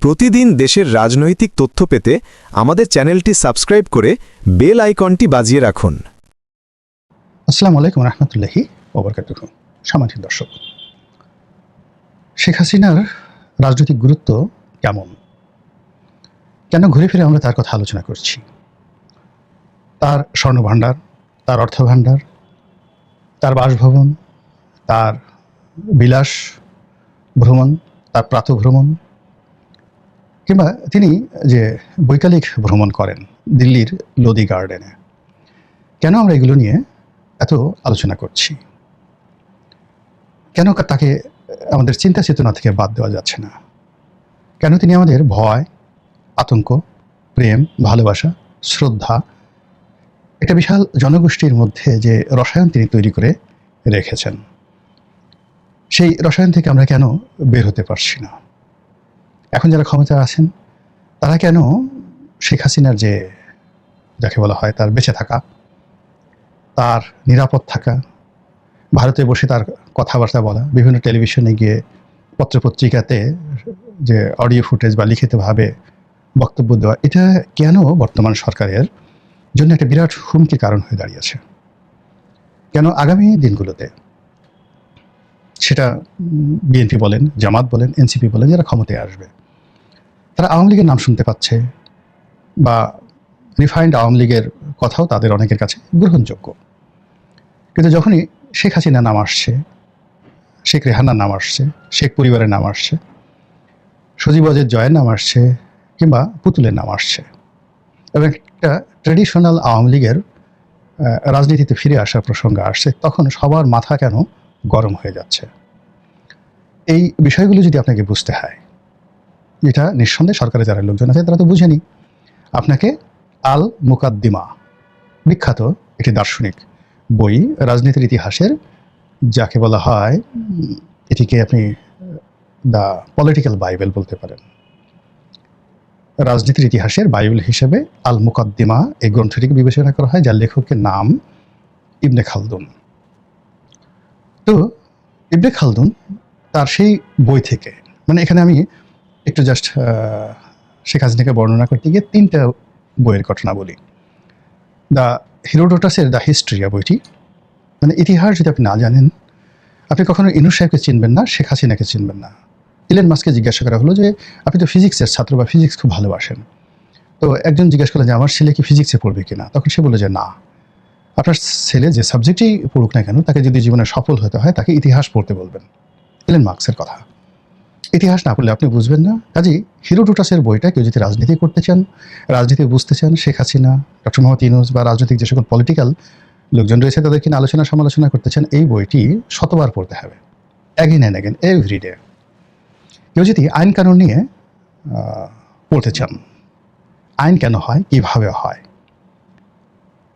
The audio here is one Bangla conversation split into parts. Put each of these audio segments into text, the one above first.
প্রতিদিন দেশের রাজনৈতিক তথ্য পেতে আমাদের চ্যানেলটি সাবস্ক্রাইব করে বেল আইকনটি বাজিয়ে রাখুন। আসসালামু আলাইকুম রহমতুল্লাহি ওবরকাতুহু। সম্মানিত দর্শক, শেখ হাসিনার রাজনৈতিক গুরুত্ব কেমন, কেন ঘুরে ফিরে আমরা তার কথা আলোচনা করছি? তার স্বর্ণভাণ্ডার, তার অর্থভাণ্ডার, তার বাসভবন, তার বিলাস ভ্রমণ, তার প্রাতঃভ্রমণ, কিংবা তিনি যে বৈকালিক ভ্রমণ করেন দিল্লির লোদি গার্ডেনে, কেন আমরা এগুলো নিয়ে এত আলোচনা করছি? কেন তাকে আমাদের চিন্তা চেতনা থেকে বাদ দেওয়া যাচ্ছে না? কেন তিনি আমাদের ভয়, আতঙ্ক, প্রেম, ভালোবাসা, শ্রদ্ধা, একটা বিশাল জনগোষ্ঠীর মধ্যে যে রসায়ন তিনি তৈরি করে রেখেছেন, সেই রসায়ন থেকে আমরা কেন বের হতে পারছি না? এখন যারা ক্ষমতা আছেন তারা কেন শেখ হাসিনার যে যাকে বলা হয় তার বেঁচে থাকা, তার নিরাপদ থাকা, ভারতে বসে তার কথাবার্তা বলা, বিভিন্ন টেলিভিশনে গিয়ে পত্রপত্রিকাতে যে অডিও ফুটেজ বা লিখিতভাবে বক্তব্য দেওয়া, এটা কেন বর্তমান সরকারের জন্য একটা বিরাট হুমকির কারণ হয়ে দাঁড়িয়েছে? কেন আগামী দিনগুলোতে সেটা বিএনপি বলেন, জামাত বলেন, এনসিপি বলেন, যারা ক্ষমতায় আসবে, তারা আওয়ামী লীগের নাম শুনতে পাচ্ছে বা রিফাইন্ড আওয়ামী লীগের কথাও তাদের অনেকের কাছে গ্রহণযোগ্য। কিন্তু যখনই শেখ হাসিনার নাম আসছে, শেখ রেহানার নাম আসছে, শেখ পরিবারের নাম আসছে, সজীব ওয়াজেদ জয়ের নাম আসছে, কিংবা পুতুলের নাম আসছে, এবং একটা ট্র্যাডিশনাল আওয়ামী লীগের রাজনীতিতে ফিরে আসার প্রসঙ্গ আসছে, তখন সবার মাথা কেন গরম হয়ে যাচ্ছে? এই বিষয়গুলো যদি আপনাকে বুঝতে হয়, এটা নিঃসন্দেহে সরকারের যারা লোকজন আছে তারা তো বুঝেনি। আপনাকে আল মুকাদ্দিমা, বিখ্যাত একটি দার্শনিক বই, রাজনীতির ইতিহাসের, যাকে বলা হয়, এটিকে আপনি দ্য পলিটিক্যাল বাইবেল বলতে পারেন, রাজনীতির ইতিহাসের বাইবেল হিসেবে আল মুকাদ্দিমা এই গ্রন্থটিকে বিবেচনা করা হয়, যার লেখকের নাম ইবনে খালদুন। তো ইবনে খালদুন তার সেই বই থেকে, মানে এখানে আমি একটু জাস্ট শেখ হাসিনাকে বর্ণনা করতে গিয়ে 3টা বইয়ের ঘটনা বলি। দ্য হিরোডোটাসের দ্য হিস্ট্রিয়া বইটি, মানে ইতিহাস যদি আপনি না জানেন, আপনি কখনো ইনুস সাহেবকে চিনবেন না, শেখ হাসিনাকে চিনবেন না। ইলেন মাস্ককে জিজ্ঞাসা করা হলো যে আপনি তো ফিজিক্সের ছাত্র বা ফিজিক্স খুব ভালোবাসেন, তো একজন জিজ্ঞাসা করলেন যে আমার ছেলে কি ফিজিক্সে পড়বে কিনা, তখন সে বলল যে না, আপনার ছেলে যে সাবজেক্টেই পড়ুক না কেন, তাকে যদি জীবনে সফল হতে হয় তাকে ইতিহাস পড়তে বলবেন। ইলেন মার্কসের কথা। ইতিহাস না পড়লে আপনি বুঝবেন না। কাজেই হিরোডোটাসের বইটা কেউ যদি রাজনীতি করতে চান, রাজনীতি বুঝতে চান, শেখ হাসিনা, ডক্টর মোহাম্মদ ইউনূস বা রাজনৈতিক যে সকল পলিটিক্যাল লোকজন রয়েছে তাদেরকে নিয়ে আলোচনা সমালোচনা করতে চান, এই বইটি শতবার পড়তে হবে, অ্যাগেন অ্যান্ড অ্যাগেন, এভরিডে। কেউ যদি আইন কানুন নিয়ে পড়তে চান, আইন কেন হয়, কিভাবে হয়,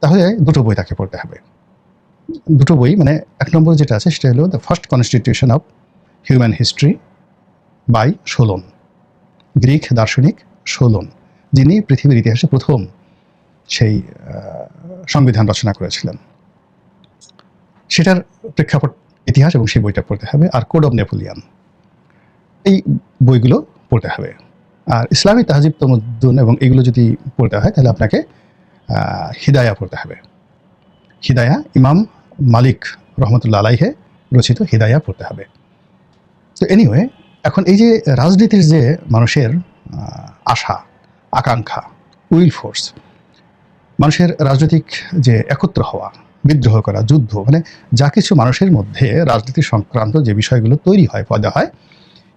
তাহলে দুটো বই তাকে পড়তে হবে। দুটো বই, মানে 1 নম্বর যেটা আছে সেটা হলো the first constitution of human history by Solon, Greek দার্শনিক সোলোন, যিনি পৃথিবীর ইতিহাসে প্রথম সেই সংবিধান রচনা করেছিলেন। সেটার প্রেক্ষাপট ইতিহাস এবং সেই বইটা পড়তে হবে। আর কোড অফ নেপোলিয়ান, এই বইগুলো পড়তে হবে। আর ইসলামী তাহজিব তমদ্দুন এবং এগুলো যদি পড়তে হয় তাহলে আপনাকে হিদায়া পড়তে হবে। হিদায়া, ইমাম মালিক রহমতুল্লাহ আলাইহে রচিত হিদায়া পড়তে হবে। তো এনিওয়ে, এখন এই যে রাজনীতির যে মানুষের আশা, আকাঙ্ক্ষা, উইল ফোর্স, মানুষের রাজনৈতিক যে একত্র হওয়া, বিদ্রোহ করা, যুদ্ধ, মানে যা কিছু মানুষের মধ্যে রাজনীতি সংক্রান্ত যে বিষয়গুলো তৈরি হয়, পয়দা হয়,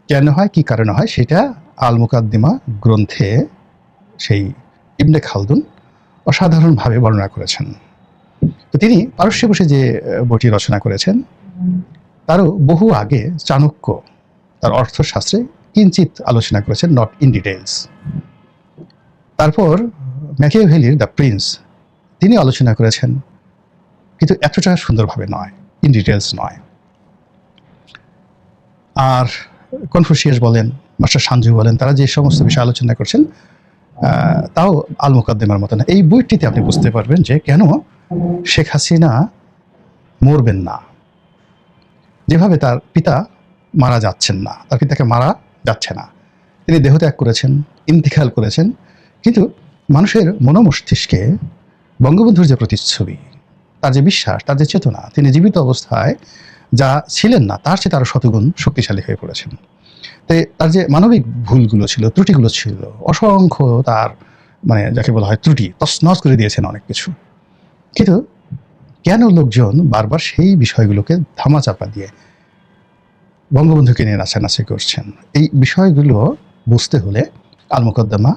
কেন হয়, কী কারণে হয়, সেটা আল মুকাদ্দিমা গ্রন্থে সেই ইবনে খালদুন অসাধারণভাবে বর্ণনা করেছেন। তো তিনি পারস্যে বসে যে বইটি রচনা করেছেন, তারও বহু আগে চাণক্য তার অর্থশাস্ত্রে কিঞ্চিত আলোচনা করেছেন, নট ইন ডিটেলস। তারপর ম্যাকিয়াভেলির দ্য প্রিন্স তিনি আলোচনা করেছেন, কিন্তু এতটা সুন্দরভাবে নয়, ইন ডিটেলস নয়। আর কনফুসিয়াস বলেন, মাস্টার সাঞ্জু বলেন, তারা যে সমস্ত বিষয় আলোচনা করছেন তাও আল মুকাদ্দিমার মতো না। এই বইটিতে আপনি বুঝতে পারবেন যে কেন শেখ হাসিনা মরবেন না, যেভাবে তার পিতা মারা যাচ্ছেন না, তার পিতাকে মারা যাচ্ছে না, তিনি দেহত্যাগ করেছেন, ইন্তিকাল করেছেন, কিন্তু মানুষের মনোমস্তিষ্কে বঙ্গবন্ধুর যে প্রতিচ্ছবি, তার যে বিশ্বাস, তার যে চেতনা, তিনি জীবিত অবস্থায় যা ছিলেন না তার চেয়ে তারও শতগুণ শক্তিশালী হয়ে পড়েছেন। তাই তার যে মানবিক ভুলগুলো ছিল, ত্রুটিগুলো ছিল, অসংখ্য তার মানে যাকে বলা হয় ত্রুটি, তছনছ করে দিয়েছেন অনেক কিছু। কিন্তু কেন লোকজন বারবার সেই বিষয়গুলোকে ধামাচাপা দিয়ে বঙ্গবন্ধুকে নিয়ে নাচানাচি করছেন? এই বিষয়গুলো বুঝতে হলে আল মুকদ্দমা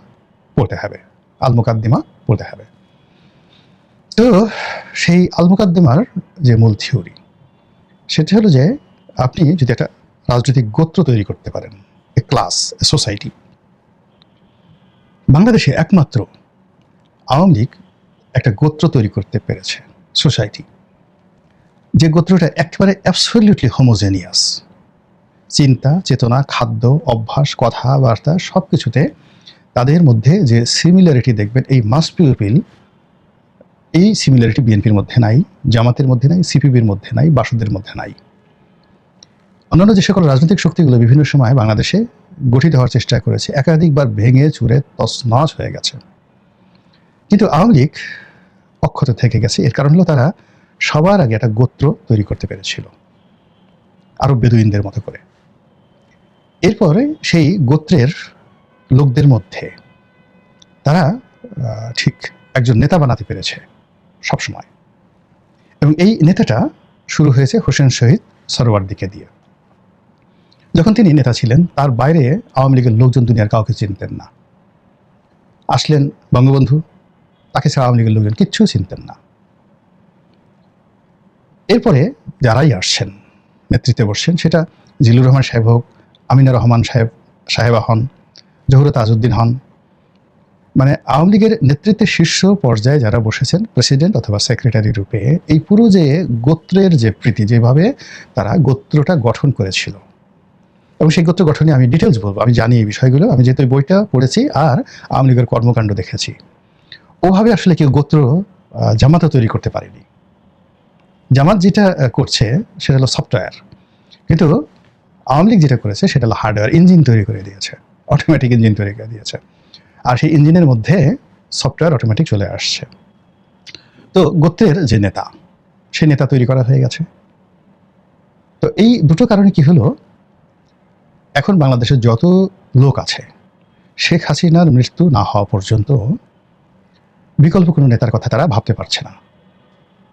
পড়তে হবে, আল মুকাদ্দিমা পড়তে হবে। তো সেই আল মুকাদ্দিমার যে মূল থিওরি, সেটা হলো যে আপনি যদি একটা রাজনৈতিক গোত্র তৈরি করতে পারেন, এ ক্লাস, এ সোসাইটি, বাংলাদেশে একমাত্র আওয়ামী লীগ একটা গোত্র তৈরি করতে পেরেছে, সোসাইটি, যে গোত্রটা একেবারে অ্যাবসলিউটলি হোমোজেনিয়াস, চিন্তা, চেতনা, খাদ্য, অভ্যাস, কথাবার্তা সব কিছুতে তাদের মধ্যে যে সিমিলারিটি দেখবেন, এই মাস পিউপিল, এই সিমিলারিটি বিএনপির মধ্যে নাই, জামাতের মধ্যে নাই, সিপিবির মধ্যে নাই, বাসদের মধ্যে নাই। অন্যান্য যে সকল রাজনৈতিক শক্তিগুলো বিভিন্ন সময় বাংলাদেশে গঠিত হওয়ার চেষ্টা করেছে, একাধিকবার ভেঙে চুরে তছনছ হয়ে গেছে, কিন্তু আওয়ামী লীগ অক্ষত থেকে গেছে। এর কারণ হলো তারা সবার আগে একটা গোত্র তৈরি করতে পেরেছিল, আরব বেদুইনদের মতো করে। এরপরে সেই গোত্রের লোকদের মধ্যে তারা ঠিক একজন নেতা বানাতে পেরেছে সবসময়, এবং এই নেতাটা শুরু হয়েছে হোসেন শহীদ সরওয়ার্দিকে দিয়ে। যখন তিনি নেতা ছিলেন, তার বাইরে আওয়ামী লীগের লোকজন দুনিয়ার কাউকে চিনতেন না। আসলেন বঙ্গবন্ধু, তাকে ছাড়া আওয়ামী লীগের লোকজন কিচ্ছু চিনতেন না। এরপরে যারাই আসছেন, নেতৃত্বে বসছেন, সেটা জিল্লুর রহমান সাহেব হোক, আমিনা রহমান সাহেবা হন, জহুর তাজউদ্দিন হন, মানে আওয়ামী লীগের নেতৃত্বের শীর্ষ পর্যায়ে যারা বসেছেন, প্রেসিডেন্ট অথবা সেক্রেটারি রূপে, এই পুরো যে গোত্রের যে প্রীতি, যেভাবে তারা গোত্রটা গঠন করেছিল, এবং সেই গোত্র গঠনে আমি ডিটেলস বলবো, আমি জানি এই বিষয়গুলো, আমি যেহেতু বইটা পড়েছি আর আওয়ামী লীগের কর্মকাণ্ড দেখেছি। ওভাবে আসলে কেউ গোত্র জামাতও তৈরি করতে পারেনি। জামাত যেটা করছে সেটা হলো সফটওয়্যার, কিন্তু আওয়ামী লীগ যেটা করেছে সেটা হলো হার্ডওয়্যার, ইঞ্জিন তৈরি করে দিয়েছে, অটোমেটিক ইঞ্জিন তৈরি করে দিয়েছে, আর সেই ইঞ্জিনের মধ্যে সফটওয়্যার অটোমেটিক চলে আসছে। তো গোত্রের যে নেতা, সেই নেতা তৈরি করা হয়ে গেছে। তো এই দুটো কারণে কি হলো, এখন বাংলাদেশের যত লোক আছে, শেখ হাসিনার মৃত্যু না হওয়া পর্যন্ত বিকল্প কোনো নেতার কথা তারা ভাবতে পারছে না,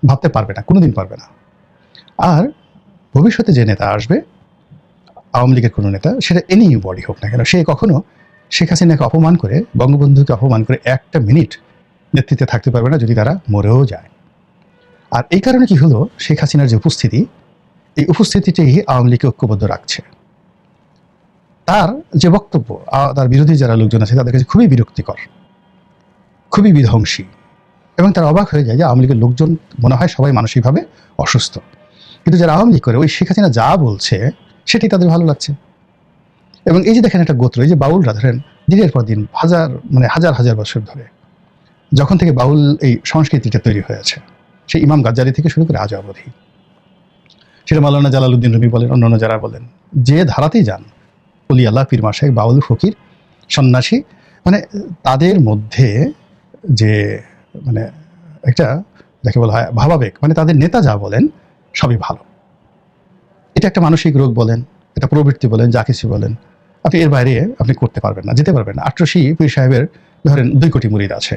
ভাবতে পারবে না, কোনোদিন পারবে না। আর ভবিষ্যতে যে নেতা আসবে, আওয়ামী লীগের কোনো নেতা, সেটা এনি বডি হোক না কেন, সে কখনো শেখ হাসিনাকে অপমান করে, বঙ্গবন্ধুকে অপমান করে একটা মিনিট নেতৃত্বে থাকতে পারবে না, যদি তারা মরেও যায়। আর এই কারণে কি হলো, শেখ হাসিনার যে উপস্থিতি, এই উপস্থিতিটি আওয়ামী লীগকে ঐক্যবদ্ধ রাখছে। তার যে বক্তব্য, তার বিরোধী যারা লোকজন আছে তাদের কাছে খুবই বিরক্তিকর, খুবই বিধ্বংসী, এবং তারা অবাক হয়ে যায় যে আওয়ামী লীগের লোকজন মনে হয় সবাই মানসিকভাবে অসুস্থ, কিন্তু যারা আওয়ামী লীগ করে, ওই শেখ হাসিনা যা বলছে সেটাই তাদের ভালো লাগছে। এবং এই যে দেখেন একটা গোত্র, এই যে বাউলরা ধরেন দিনের পর দিন হাজার হাজার বছর ধরে, যখন থেকে বাউল এই সংস্কৃতিটা তৈরি হয়েছে, সেই ইমাম গাজ্জালি থেকে শুরু করে আজ অবধি, সেটা মাওলানা জালালউদ্দিন রুমি বলেন, অন্যান্য যারা বলেন, যে ধারাতেই যান, অলি আল্লাহ, পীর মাশায়েখ, বাউল, ফকির, সন্ন্যাসী, মানে তাদের মধ্যে যে মানে একটা যাকে বলা হয় ভাবাবেগ, মানে তাদের নেতা যা বলেন সবই ভালো। এটা একটা মানসিক রোগ বলেন, এটা প্রবৃত্তি বলেন, যা কিছু বলেন, আপনি এর বাইরে আপনি করতে পারবেন না, যেতে পারবেন না। আটরশি পীর সাহেবের ধরেন 2 কোটি মুরিদ আছে,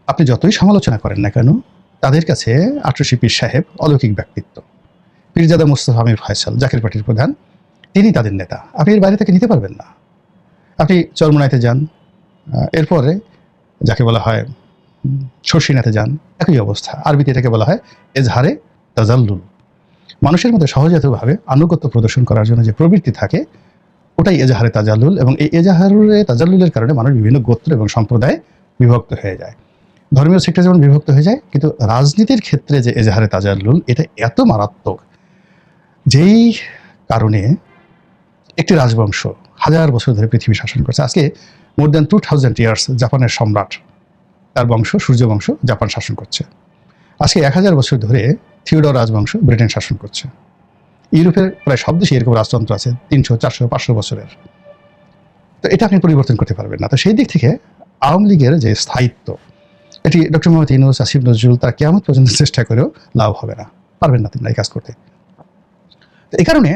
আপনি যতই সমালোচনা করেন না কেন, তাদের কাছে আটরশি পীর সাহেব অলৌকিক ব্যক্তিত্ব। পীরজাদা মুস্তাফা আমির ফয়সাল, জাকের পার্টির প্রধান, তিনি তাদের নেতা, আপনি এর বাইরে থেকে নিতে পারবেন না। আপনি চরমোনাইতে যান, এরপরে যাকে বলা হয় শর্ষিনাতে যান, একই অবস্থা। আরবিতে এটাকে বলা হয় এজহারে তাজাল্লুল। মানুষের মধ্যে সহজাতভাবে আনুগত্য প্রদর্শন করার জন্য যে প্রবৃত্তি থাকে, ওটাই এজাহারে তাজাল্লুল, এবং এই এজাহারে তাজাল্লুলের কারণে মানুষ বিভিন্ন গোত্র এবং সম্প্রদায়ে বিভক্ত হয়ে যায়। ধর্মীয় সেক্টর যেমন বিভক্ত হয়ে যায়, কিন্তু রাজনীতির ক্ষেত্রে যে এজাহারে তাজাল্লুল, এটা এত মারাত্মক, যেই কারণে একটি রাজবংশ হাজার বছর ধরে পৃথিবী শাসন করছে। আজকে মোর দ্যান 2000 ইয়ার্স জাপানের সম্রাট, তার বংশ, সূর্য বংশ, জাপান শাসন করছে। আজকে 1000 বছর ধরে থিওডর রাজবংশ ব্রিটেন শাসন করছে। ইউরোপের প্রায় সব দেশে এরকম রাজতন্ত্র আছে 300, 400, 500 বছরের। তো এটা আপনি পরিবর্তন করতে পারবেন না। তো সেই দিক থেকে আওয়ামী লীগের যে স্থায়িত্ব, এটি ডক্টর মোহাম্মদ ইউনূস, আসিফ নজরুল তারা কিয়ামত পর্যন্ত চেষ্টা করেও লাভ হবে না, পারবেন না তিনি এই কাজ করতে। তো এই কারণে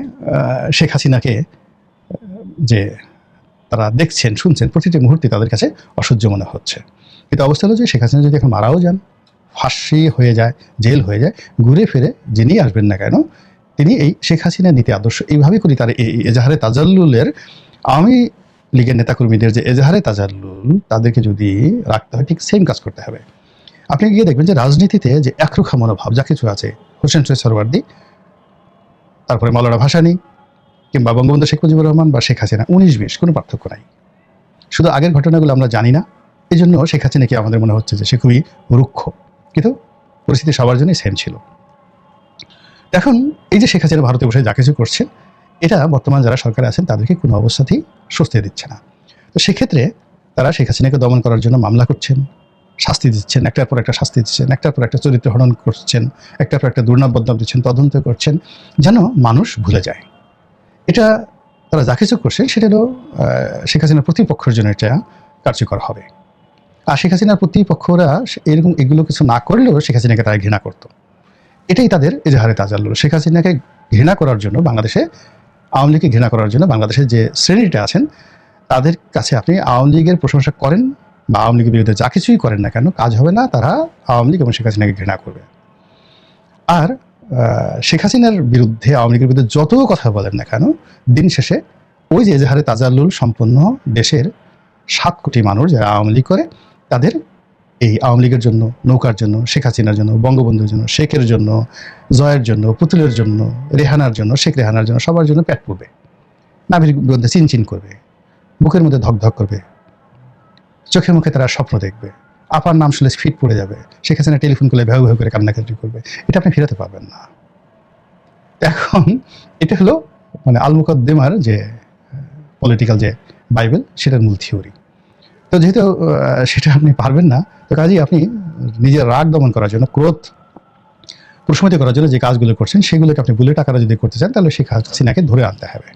শেখ হাসিনাকে যে তারা দেখছেন শুনছেন প্রতিটি মুহূর্তে তাদের কাছে অসহ্য মনে হচ্ছে। কিন্তু অবস্থা হলো যে শেখ হাসিনা যদি এখন মারাও যান, ফাঁসি হয়ে যায়, জেল হয়ে যায়, ঘুরে ফিরে যিনি আসবেন না কেন তিনি এই শেখ হাসিনা নীতি আদর্শ এইভাবে করি তার এই এজাহারে তাজাল্লুলের আওয়ামী লীগের নেতাকর্মীদের যে এজাহারে তাজাল্লুল তাদেরকে যদি রাখতে হয় ঠিক সেম কাজ করতে হবে। আপনি গিয়ে দেখবেন যে রাজনীতিতে যে একরোখা মনোভাব যা কিছু আছে, হোসেন শহীদ সোহরাওয়ার্দী, তারপরে মৌলানা ভাসানী, কিংবা বঙ্গবন্ধু শেখ মুজিবুর রহমান বা শেখ হাসিনা, 19-20 কোনো পার্থক্য নাই। শুধু আগের ঘটনাগুলো আমরা জানি না, এই জন্য শেখ হাসিনাকে আমাদের মনে হচ্ছে যে সে খুবই রুক্ষ, কিন্তু পরিস্থিতি সবার জন্যই সেম ছিল। এখন এই যে শেখ হাসিনা ভারতে বসে যা কিছু করছে, এটা বর্তমান যারা সরকারে আছেন তাদেরকে কোনো অবস্থাতেই স্বস্তি দিচ্ছে না। তো সেক্ষেত্রে তারা শেখ হাসিনাকে দমন করার জন্য মামলা করছেন, শাস্তি দিচ্ছেন, একটার পর একটা শাস্তি দিচ্ছেন, একটার পর একটা চরিত্র হনন করছেন, একটার পর একটা দুর্নাম বদনাম দিচ্ছেন, তদন্ত করছেন, যেন মানুষ ভুলে যায়। এটা তারা যা কিছু করছেন সেটা হলো শেখ হাসিনার প্রতিপক্ষের জন্য এটা কার্যকর হবে। আর শেখ হাসিনার প্রতিপক্ষরা এরকম এগুলো কিছু না করলেও শেখ হাসিনাকে তারা ঘৃণা করতো। এটাই তাদের এজাহারে তাজাল্লুল। শেখ হাসিনাকে ঘৃণা করার জন্য বাংলাদেশে, আওয়ামী লীগকে ঘৃণা করার জন্য বাংলাদেশের যে শ্রেণীটা আছেন তাদের কাছে আপনি আওয়ামী লীগের প্রশংসা করেন বা আওয়ামী লীগের বিরুদ্ধে যা কিছুই করেন না কেন, কাজ হবে না। তারা আওয়ামী লীগ এবং শেখ হাসিনাকে ঘৃণা করবে। আর শেখ হাসিনার বিরুদ্ধে, আওয়ামী লীগের বিরুদ্ধে যত কথা বলেন না কেন, দিন শেষে ওই যে এজাহারে তাজাল্লুল সম্পন্ন দেশের 7 কোটি মানুষ যারা আওয়ামী লীগ করে, তাদের এই আওয়ামী লীগের জন্য, নৌকার জন্য, শেখ হাসিনার জন্য, বঙ্গবন্ধুর জন্য, শেখের জন্য, জয়ের জন্য, পুতুলের জন্য, রেহানার জন্য, শেখ রেহানার জন্য, সবার জন্য পেট পুড়বে, নাভির মধ্যে চিনচিন করবে, বুকের মধ্যে ধকধক করবে, চোখে মুখে তারা স্বপ্ন দেখবে, আপার নাম শুনলে ফিট পড়ে যাবে, শেখ হাসিনা টেলিফোন করলে ভেউ ভেউ করে কান্নাকাটি করবে। এটা আপনি ফেরাতে পারবেন না। এখন এটা হলো মানে আল মুকদ্দিমার যে পলিটিক্যাল যে বাইবেল, সেটার মূল থিওরি। তো যেহেতু সেটা আপনি পারবেন না, তো কাজেই আপনি নিজের রাগ দমন করার জন্য, ক্রোধ প্রশমিত করার জন্য যে কাজগুলো করছেন সেগুলোকে আপনি বুলেট আকারে যদি করতে চান, তাহলে শেখ হাসিনাকে ধরে আনতে হবে।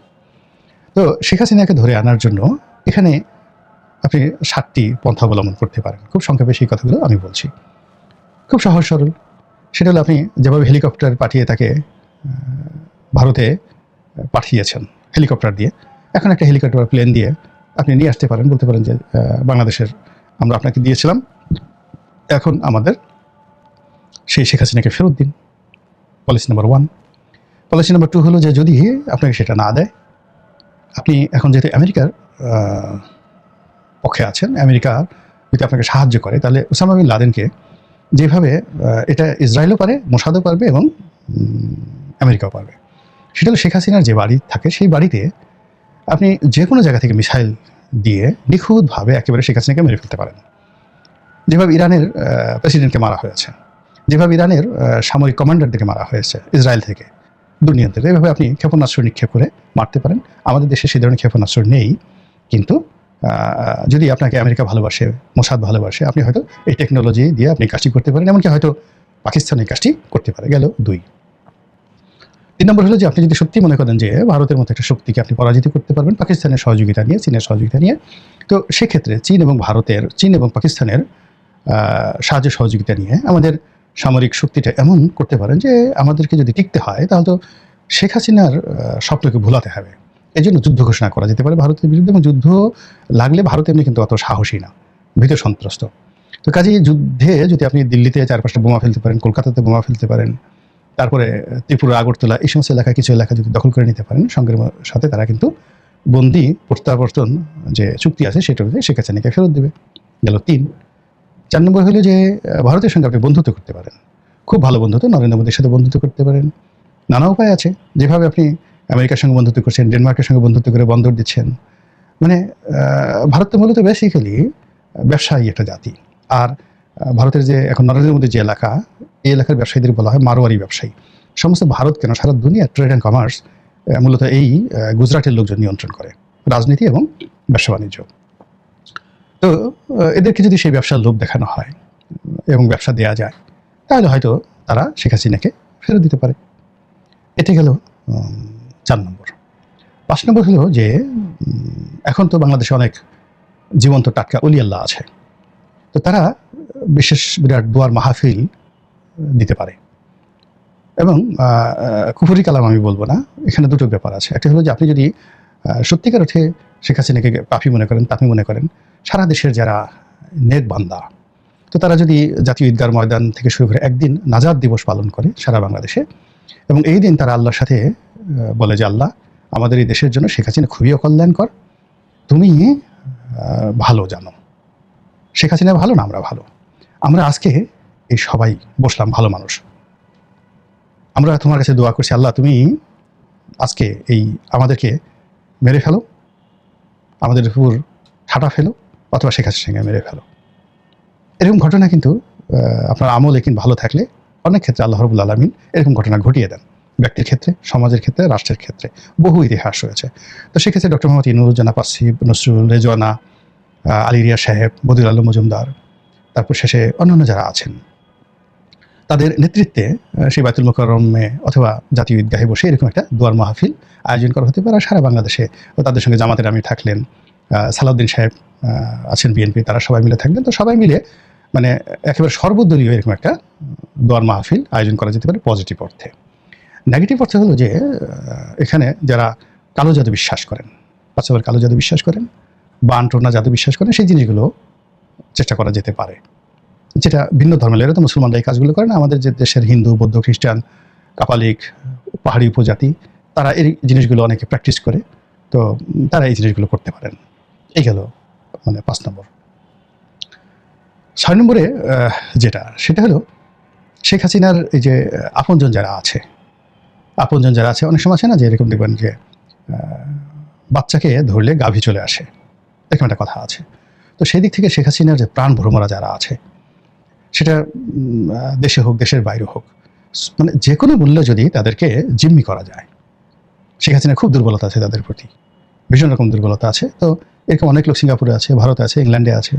তো শেখ হাসিনাকে ধরে আনার জন্য এখানে আপনি 7টি পন্থা অবলম্বন করতে পারেন। খুব সংক্ষেপে সেই কথাগুলো আমি বলছি, খুব সহজ সরল। সেটা হলো আপনি যেভাবে হেলিকপ্টার পাঠিয়ে তাকে ভারতে পাঠিয়েছেন হেলিকপ্টার দিয়ে, এখন একটা হেলিকপ্টার প্লেন দিয়ে আপনি নিয়ে আসতে পারেন। বলতে পারেন যে বাংলাদেশের আমরা আপনাকে দিয়েছিলাম, এখন আমাদের সেই শেখ হাসিনাকে ফেরত দিন। Policy number 1। পলিসি নাম্বার 2 হলো যে যদি আপনাকে সেটা না দেয়, আপনি এখন যেহেতু আমেরিকার পক্ষে আছেন, আমেরিকা যদি আপনাকে সাহায্য করে, তাহলে ওসামা বিন লাদেনকে যেভাবে এটা ইসরায়েলও পারে, মোসাদও পারবে এবং আমেরিকাও পারবে। সেটা হলো শেখ হাসিনার যে বাড়ি থাকে সেই বাড়িতে আপনি যে কোনো জায়গা থেকে মিসাইল দিয়ে নিখুঁতভাবে একেবারে শেখ হাসিনাকে মেরে ফেলতে পারেন। যেভাবে ইরানের প্রেসিডেন্টকে মারা হয়েছে, যেভাবে ইরানের সামরিক কমান্ডারদেরকে মারা হয়েছে ইসরায়েল থেকে দুর্নিয়ন্ত্রিত, এইভাবে আপনি ক্ষেপণাস্ত্র নিক্ষেপ করে মারতে পারেন। আমাদের দেশে সেই ধরনের ক্ষেপণাস্ত্র নেই, কিন্তু যদি আপনাকে আমেরিকা ভালোবাসে, মোসাদ ভালোবাসে, আপনি হয়তো এই টেকনোলজি দিয়ে আপনি কাজটি করতে পারেন। এমনকি হয়তো পাকিস্তান এই কাজটি করতে পারে। গেল 2। 3 নম্বর হলো যে আপনি যদি সত্যি মনে করেন যে ভারতের মতো একটা শক্তিকে আপনি পরাজিত করতে পারবেন পাকিস্তানের সহযোগিতা নিয়ে, চীনের সহযোগিতা নিয়ে, তো সেক্ষেত্রে চীন এবং পাকিস্তানের সাহায্য সহযোগিতা নিয়ে আমাদের সামরিক শক্তিটা এমন করতে পারেন যে আমাদেরকে যদি টিকতে হয় তাহলে তো শেখ হাসিনার স্বপ্নকে ভুলাতে হবে। এই জন্য যুদ্ধ ঘোষণা করা যেতে পারে ভারতের বিরুদ্ধে, এবং যুদ্ধ লাগলে ভারত এমনি কিন্তু অত সাহসী না, ভীত সন্ত্রস্ত। তো কাজেই যুদ্ধে যদি আপনি দিল্লিতে 4-5টা বোমা ফেলতে পারেন, কলকাতাতে বোমা ফেলতে পারেন, তারপরে ত্রিপুরা, আগরতলা, এই সমস্ত এলাকা, কিছু এলাকা যদি দখল করে নিতে পারেন, সঙ্গের সাথে তারা কিন্তু বন্দি প্রত্যাবর্তন যে চুক্তি আছে সেটা অনুযায়ী শেখ হাসিনাকে ফেরত দেবে। গেল 3। 4 নম্বর হলো যে ভারতের সঙ্গে আপনি বন্ধুত্ব করতে পারেন, খুব ভালো বন্ধুত্ব, নরেন্দ্র মোদীর সাথে বন্ধুত্ব করতে পারেন। নানা উপায় আছে, যেভাবে আপনি আমেরিকার সঙ্গে বন্ধুত্ব করছেন, ডেনমার্কের সঙ্গে বন্ধুত্ব করে বন্দর দিচ্ছেন। মানে ভারত তো মূলত বেসিক্যালি ব্যবসায়ী একটা জাতি। আর ভারতের যে এখন নরেন্দ্র মোদীর যে এলাকা, এই এলাকার ব্যবসায়ীদের বলা হয় মারোয়ারি ব্যবসায়ী। সমস্ত ভারত কেন, সারা দুনিয়া ট্রেড অ্যান্ড কমার্স মূলত এই গুজরাটের লোকজন নিয়ন্ত্রণ করে, রাজনীতি এবং ব্যবসা বাণিজ্য। তো এদেরকে যদি সেই ব্যবসার লোভ দেখানো হয় এবং ব্যবসা দেওয়া যায়, তাহলে হয়তো তারা শেখ হাসিনাকে ফেরত দিতে পারে। এটা গেল 4 নম্বর। 5 নম্বর হলো যে এখন তো বাংলাদেশে অনেক জীবন্ত টাটকা অলি আল্লাহ আছে, তো তারা বিশেষ বিরাট দোয়ার মাহফিল দিতে পারে। এবং কুফরি কালাম আমি বলবো না, এখানে দুটো ব্যাপার আছে। একটা হলো যে আপনি যদি সত্যিকার অর্থে শেখ হাসিনাকে পাপী মনে করেন, তাপি মনে করেন, সারা দেশের যারা নেক বান্দা, তো তারা যদি জাতীয় ঈদগাহ ময়দান থেকে শুরু করে একদিন নাজাত দিবস পালন করে সারা বাংলাদেশে, এবং এই দিন তারা আল্লাহর সাথে বলে যে আল্লাহ, আমাদের এই দেশের জন্য শেখ হাসিনা খুবই অকল্যাণকর, তুমি ভালো জানো, শেখ হাসিনা ভালো না আমরা ভালো, আমরা আজকে এই সবাই বসলাম ভালো মানুষ, আমরা তোমার কাছে দোয়া করছি আল্লাহ, তুমি আজকে এই আমাদেরকে মেরে ফেলো, আমাদের উপর ঠাটা ফেলো, অথবা শেখ হাসিনাকে মেরে ফেলো। এরকম ঘটনা কিন্তু আপনার আমল একিন ভালো থাকলে অনেক ক্ষেত্রে আল্লাহ রাব্বুল আলামিন এরকম ঘটনা ঘটিয়ে দেন, ব্যক্তির ক্ষেত্রে, সমাজের ক্ষেত্রে, রাষ্ট্রের ক্ষেত্রে বহু ইতিহাস রয়েছে। তো সেক্ষেত্রে ডক্টর মোহাম্মদ ইনুরুজ্জানা পাসিব, নসরুল, রেজওয়ানা, আলী রিয়া সাহেব, বদিউল আলম মজুমদার, তারপর শেষে অন্যান্য যারা আছেন, তাদের নেতৃত্বে সেই বাইতুল মোকাররমে অথবা জাতীয় ঈদগাহে বসে এরকম একটা দোয়ার মাহফিল আয়োজন করা হতে পারে। আর সারা বাংলাদেশে তাদের সঙ্গে জামাতের আমির থাকলেন, সালাউদ্দিন সাহেব আছেন বিএনপি, তারা সবাই মিলে থাকবেন। তো সবাই মিলে মানে একেবারে সর্বদলীয় এরকম একটা দোয়ার মাহফিল আয়োজন করা যেতে পারে পজিটিভ অর্থে। নেগেটিভ অর্থে হলো যে এখানে যারা কালো জাদু বিশ্বাস করেন, বাচ্চাদের কালো জাদু বিশ্বাস করেন, বান টোনা জাদু বিশ্বাস করেন, সেই জিনিসগুলো চেষ্টা করা যেতে পারে, যেটা ভিন্ন ধর্মের। এরা তো মুসলমানরা এই কাজগুলো করে না, আমাদের যে দেশের হিন্দু, বৌদ্ধ, খ্রিস্টান, কাপালিক, পাহাড়ি উপজাতি, তারা এই জিনিসগুলো অনেকে প্র্যাকটিস করে, তো তারা এই জিনিসগুলো করতে পারেন। এই গেল মানে 5 নম্বর। 6 নম্বরে যেটা, সেটা হলো শেখ হাসিনার এই যে আপনজন যারা আছে, অনেক সময় আছে না যে এরকম দেখবেন যে বাচ্চাকে ধরলে গাভী চলে আসে, এরকম একটা কথা আছে। তো সেই দিক থেকে শেখ হাসিনার যে প্রাণ ভ্রমরা যারা আছে, সেটা দেশে হোক, দেশের বাইরে হোক, মানে যে কোনো মূল্যে যদি তাদেরকে জিম্মি করা যায়, শেখ হাসিনার খুব দুর্বলতা আছে তাদের প্রতি, ভীষণ রকম দুর্বলতা আছে। তো এরকম অনেক লোক সিঙ্গাপুরে আছে, ভারতে আছে, ইংল্যান্ডে আছে।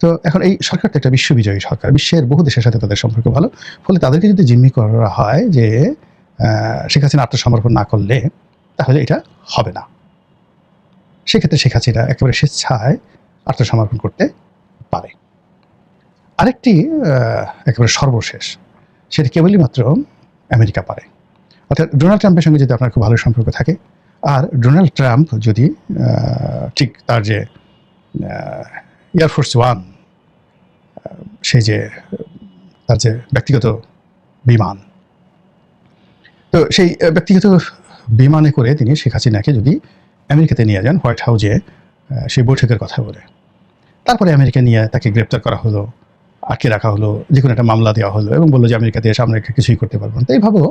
তো এখন এই সরকার তো একটা বিশ্ববিজয়ী সরকার, বিশ্বের বহু দেশের সাথে তাদের সম্পর্ক ভালো, ফলে তাদেরকে যদি জিম্মি করা হয় যে শেখ হাসিনা আত্মসমর্পণ না করলে, তাহলে এটা হবে না। সেক্ষেত্রে শেখ হাসিনা একেবারে স্বেচ্ছায় আত্মসমর্পণ করতে পারে। আরেকটি একেবারে সর্বশেষ, সেটা কেবলই মাত্র আমেরিকা পারে। অর্থাৎ ডোনাল্ড ট্রাম্পের সঙ্গে যদি আপনার খুব ভালো সম্পর্ক থাকে, আর ডোনাল্ড ট্রাম্প যদি ঠিক তার যে এয়ারফোর্স ওয়ান, সেই যে তার যে ব্যক্তিগত বিমান, তো সেই ব্যক্তিগত বিমানে করে তিনি শেখ হাসিনাকে যদি আমেরিকাতে নিয়ে যান, হোয়াইট হাউসে সেই বৈঠকের কথা বলে, তারপরে আমেরিকা নিয়ে তাকে গ্রেপ্তার করা হলো, আটকে রাখা হলো, যে কোনো একটা মামলা দেওয়া হলো, এবং বললো যে আমেরিকাতে এসে আমরা কিছুই করতে পারবো না। তো এইভাবেও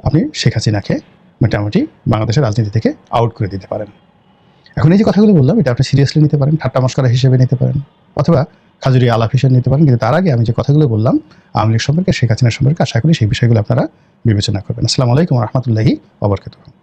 আপনি শেখ হাসিনাকে মোটামুটি বাংলাদেশের রাজনীতি থেকে আউট করে দিতে পারেন। এখন এই যে কথাগুলো বললাম, এটা আপনি সিরিয়াসলি নিতে পারেন, ঠাট্টা মশকরা হিসেবে নিতে পারেন, অথবা খাজুরি আলাপ হিসেবে নিতে পারেন। কিন্তু তার আগে আমি যে কথাগুলো বললাম আওয়ামী লীগ সম্পর্কে, শেখ হাসিনা সম্পর্কে, আশা করি সেই বিষয়গুলো আপনারা বিবেচনা করবেন। আসসালামু আলাইকুম ওয়া রাহমাতুল্লাহি ওয়া বারাকাতুহু।